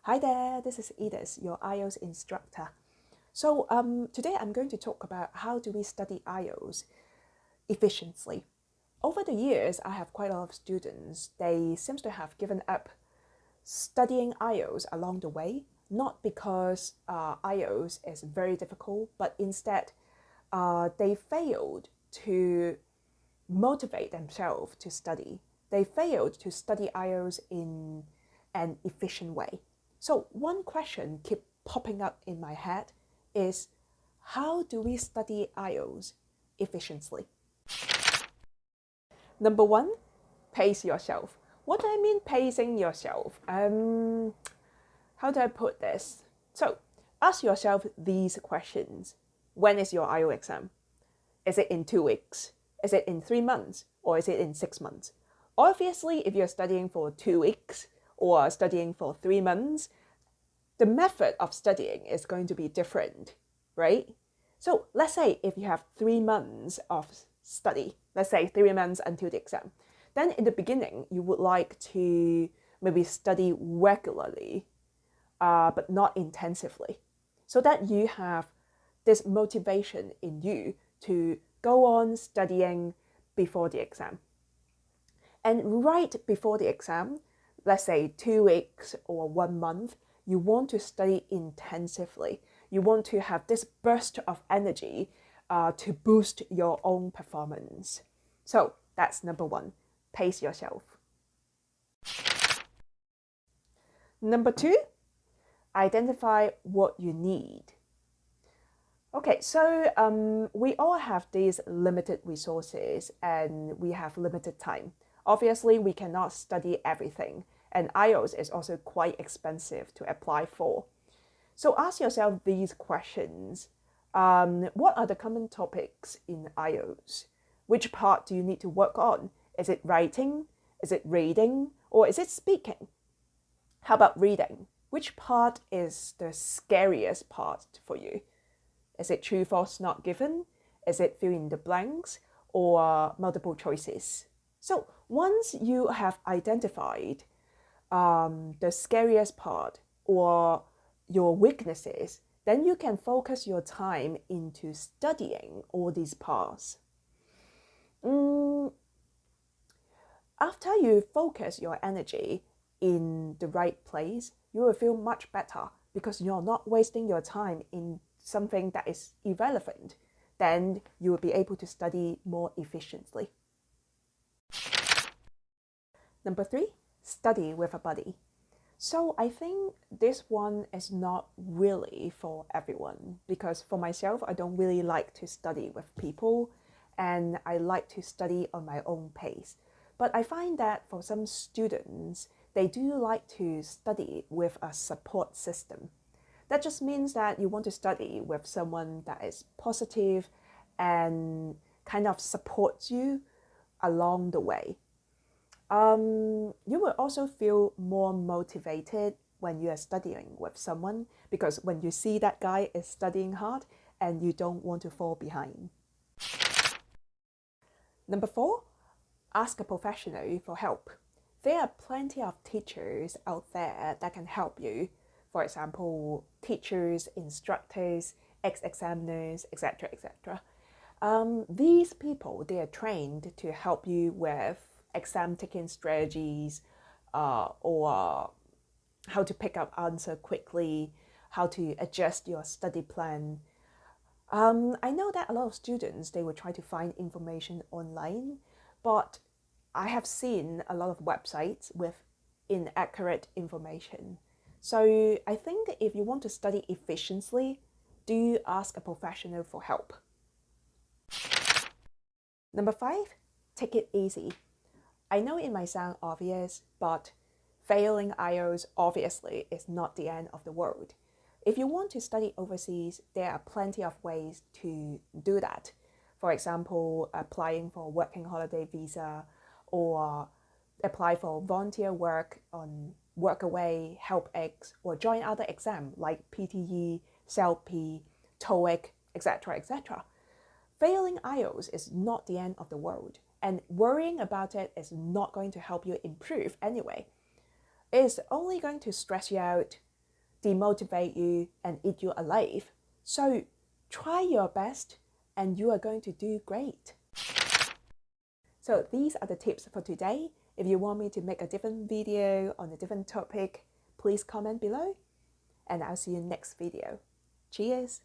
Hi there, this is Edith, your IELTS instructor. So today I'm going to talk about how do we study IELTS efficiently. Over the years, I have quite a lot of students. They seem to have given up studying IELTS along the way, not because IELTS is very difficult, but instead they failed to motivate themselves to study. They failed to study IELTS in an efficient way. So one question keep popping up in my head is, how do we study IELTS efficiently? Number one, pace yourself. What do I mean pacing yourself? How do I put this? So ask yourself these questions. When is your IELTS exam? Is it in 2 weeks? Is it in 3 months? Or is it in 6 months? Obviously, if you're studying for 2 weeks or studying for 3 months, the method of studying is going to be different, right? So let's say if you have 3 months of study, let's say 3 months until the exam, then in the beginning, you would like to maybe study regularly, but not intensively, so that you have this motivation in you to go on studying before the exam. And right before the exam, let's say 2 weeks or 1 month, you want to study intensively. You want to have this burst of energy to boost your own performance. So that's number one, pace yourself. Number two, identify what you need. Okay, so we all have these limited resources and we have limited time. Obviously, we cannot study everything, and IELTS is also quite expensive to apply for. So ask yourself these questions. What are the common topics in IELTS? Which part do you need to work on? Is it writing? Is it reading? Or is it speaking? How about reading? Which part is the scariest part for you? Is it true, false, not given? Is it fill in the blanks or multiple choices? So once you have identified the scariest part or your weaknesses, then you can focus your time into studying all these parts. After you focus your energy in the right place, you will feel much better because you're not wasting your time in something that is irrelevant. Then you will be able to study more efficiently. Number three, study with a buddy. So I think this one is not really for everyone, because for myself, I don't really like to study with people and I like to study on my own pace. But I find that for some students, they do like to study with a support system. That just means that you want to study with someone that is positive and kind of supports you along the way. You will also feel more motivated when you are studying with someone, because when you see that guy is studying hard and you don't want to fall behind. Number four, ask a professional for help. There are plenty of teachers out there that can help you. For example, teachers, instructors, ex-examiners, etc., etc. These people, they are trained to help you with exam taking strategies or how to pick up answer quickly, how to adjust your study plan. I know that a lot of students, they will try to find information online, but I have seen a lot of websites with inaccurate information. So I think if you want to study efficiently, do ask a professional for help. Number five, take it easy. I know it might sound obvious, but failing IELTS obviously is not the end of the world. If you want to study overseas, there are plenty of ways to do that. For example, applying for a working holiday visa or apply for volunteer work on Workaway, HelpX, or join other exams like PTE, CELP, TOEIC, etc., etc. Failing IELTS is not the end of the world, and worrying about it is not going to help you improve anyway. It's only going to stress you out demotivate you and eat you alive. So try your best and you are going to do great. So these are the tips for today. If you want me to make a different video on a different topic, please comment below and I'll see you next video. Cheers!